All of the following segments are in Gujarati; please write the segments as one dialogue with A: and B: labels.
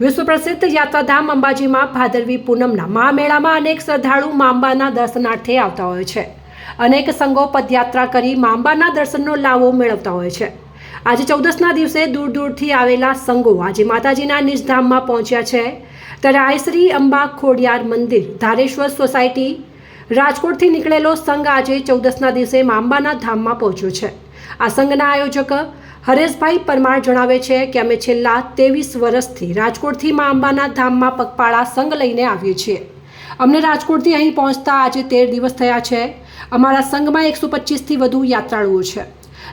A: વિશ્વ પ્રસિદ્ધ યાત્રાધામ અંબાજીમાં ભાદરવી પૂનમના મહામેળામાં અનેક શ્રદ્ધાળુ માંબાના દર્શનાર્થે આવતા હોય છે। અનેક સંઘો પદયાત્રા કરી માંબાના દર્શનનો લાવો મેળવતા હોય છે। આજે 14ના દિવસે દૂર દૂરથી આવેલા સંઘો આજે માતાજીના નિજધામમાં પહોંચ્યા છે। ત્યારે આઈશ્રી અંબા ખોડિયાર મંદિર ધારેશ્વર સોસાયટી રાજકોટથી નીકળેલો સંઘ આજે 14ના દિવસે માંબાના ધામમાં પહોંચ્યો છે। આ સંઘના આયોજક હરેશભાઈ પરમાર જણાવે છે કે અમે છેલ્લા 23 વર્ષથી રાજકોટથી મા અંબાના ધામમાં પગપાળા સંઘ લઈને આવીએ છીએ। અમને રાજકોટથી અહીં પહોંચતા આજે 13 દિવસ થયા છે। અમારા સંઘમાં 125થી વધુ યાત્રાળુઓ છે।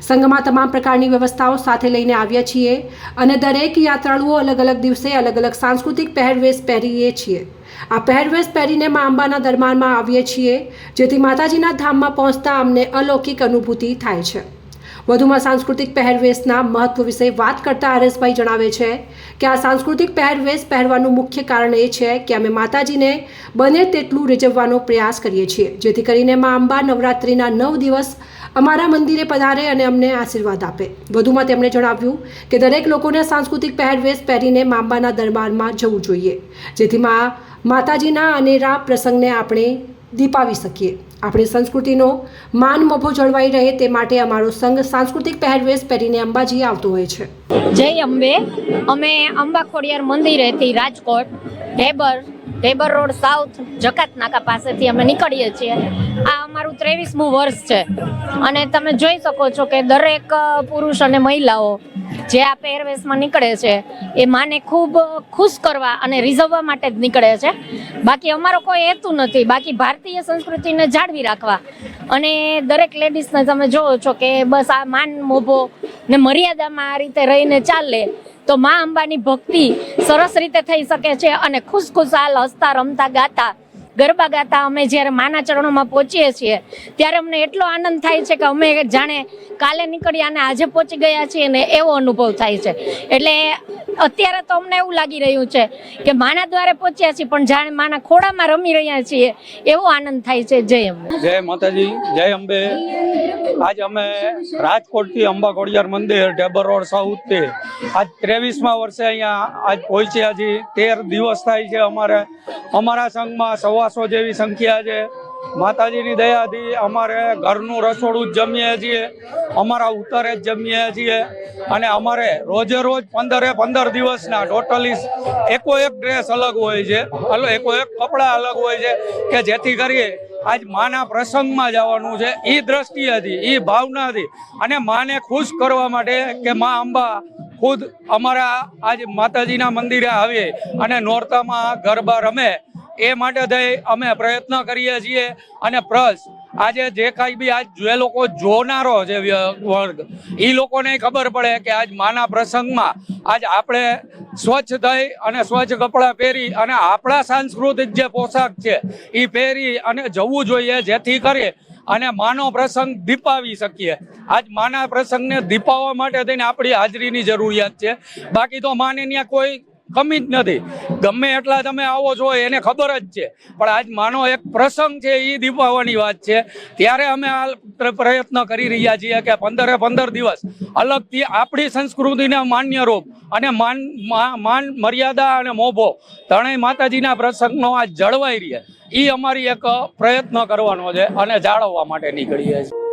A: સંઘમાં તમામ પ્રકારની વ્યવસ્થાઓ સાથે લઈને આવ્યા છીએ અને દરેક યાત્રાળુઓ અલગ અલગ દિવસે અલગ અલગ સાંસ્કૃતિક પહેરવેશ પહેરીએ છીએ। આ પહેરવેશ પહેરીને મા અંબાના દરબારમાં આવીએ છીએ, જેથી માતાજીના ધામમાં પહોંચતા અમને અલૌકિક અનુભૂતિ થાય છે। વધુમાં સાંસ્કૃતિક પહેરવેશના મહત્વ વિશે વાત કરતા હરેશભાઈ જણાવે છે કે આ સાંસ્કૃતિક પહેરવેશ પહેરવાનું મુખ્ય કારણ એ છે કે અમે માતાજીને બને તેટલું રીઝવવાનો પ્રયાસ કરીએ છીએ, જેથી કરીને મા અંબા નવરાત્રિના 9 દિવસ અમારા મંદિરે પધારે અને અમને આશીર્વાદ આપે। વધુમાં તેમણે જણાવ્યું કે દરેક લોકોને સાંસ્કૃતિક પહેરવેશ પહેરીને મા અંબાના દરબારમાં જવું જોઈએ, જેથી માતાજીના અનેરા પ્રસંગને આપણે દીપાવી શકીએ। આપણી સંસ્કૃતિનો માન મોભો જળવાઈ રહે તે માટે અમારો સંઘ સાંસ્કૃતિક પહેરવેશ પહેરીને અંબાજી આવતો હોય છે।
B: જય અંબે। અમે અંબા ખોડિયાર મંદિરેથી રાજકોટ ઢેબર રોડ સાઉથ જકાત નાકા પાસેથી અમે નીકળીએ છીએ। આ અમારું 23મું વર્ષ છે અને તમે જોઈ શકો છો કે દરેક પુરુષ અને મહિલાઓ જે આ પહેરવેશમાં નીકળે છે એ માને ખૂબ ખુશ કરવા અને રીઝવવા માટે જ નીકળે છે। બાકી અમારો કોઈ હેતુ નથી, બાકી ભારતીય સંસ્કૃતિને જાળવી રાખવા અને દરેક લેડીઝને તમે જોવો છો કે બસ આ માન મોભો ને મર્યાદામાં આ રીતે રહીને ચાલે તો મા અંબાની ભક્તિ સરસ રીતે થઈ શકે છે અને ખુશખુશાલ હસતા રમતા ગાતા ગરબા ગાતા અમે જ્યારે માના ચરણોમાં પહોંચીએ છીએ ત્યારે અમને એટલો આનંદ થાય છે કે અમે જાણે કાલે નીકળ્યા અને આજે પહોંચી ગયા છીએ ને એવો અનુભવ થાય છે। એટલે અત્યારે તો અમને એવું લાગી રહ્યું છે કે માના દ્વારે પહોંચ્યા છીએ પણ જાણે માના ખોડામાં રમી રહ્યા છીએ એવો આનંદ થાય છે। જય અંબે।
C: જય માતાજી, જય અંબે। આજ અમે રાજકોટથી અંબા ખોડિયાર મંદિર ઢેબર રોડ સાઉથથી આજ 23મા વર્ષે અહીંયા આજ પહોંચ્યા છીએ। 13 દિવસ થાય છે। અમારા સંઘમાં 125 જેવી સંખ્યા છે। માતાજીની દયાથી અમારે ઘરનું રસોડું જ જમીએ છીએ, અમારા ઉત્તરે જ જમીએ છીએ અને અમારે રોજે રોજ 15 દિવસના ટોટલી એકો એક ડ્રેસ અલગ હોય છે, એકો એક કપડાં અલગ હોય છે કે જેથી કરીએ આજ માના પ્રસંગમાં જવાનું છે એ દ્રષ્ટિએથી એ ભાવનાથી અને માને ખુશ કરવા માટે કે મા અંબા ખુદ અમારા આજ માતાજીના મંદિરે આવે અને નોરતામાં ગરબા રમે એ માટે થઈ અમે પ્રયત્ન કરીએ છીએ। અને પ્લસ આજે જે કાંઈ બી આજ જે લોકો જોનારો છે વર્ગ એ લોકોને ખબર પડે કે આજ માના પ્રસંગમાં આજ આપણે સ્વચ્છ થઈ અને સ્વચ્છ કપડાં પહેરી અને આપણા સાંસ્કૃતિક જે પોશાક છે એ પહેરી અને જવું જોઈએ, જેથી કરી અને માનો પ્રસંગ દીપાવી શકીએ। આજ માના પ્રસંગને દીપાવવા માટે થઈને આપણી હાજરીની જરૂરિયાત છે। બાકી તો માને ત્યાં કોઈ કમી જ નથી, ગમે એટલા તમે આવો છો એને ખબર જ છે, પણ આજ માનો એક પ્રસંગ છે એ દીપાવવાની વાત છે। ત્યારે અમે આ પ્રયત્ન કરી રહ્યા છીએ કે 15 દિવસ અલગથી આપણી સંસ્કૃતિને માન્ય રૂપ અને માન મર્યાદા અને મોભો ત્રણેય માતાજીના પ્રસંગનો આ જળવાઈ રહે એ અમારી એક પ્રયત્ન કરવાનો છે અને જાળવવા માટે નીકળીએ છીએ।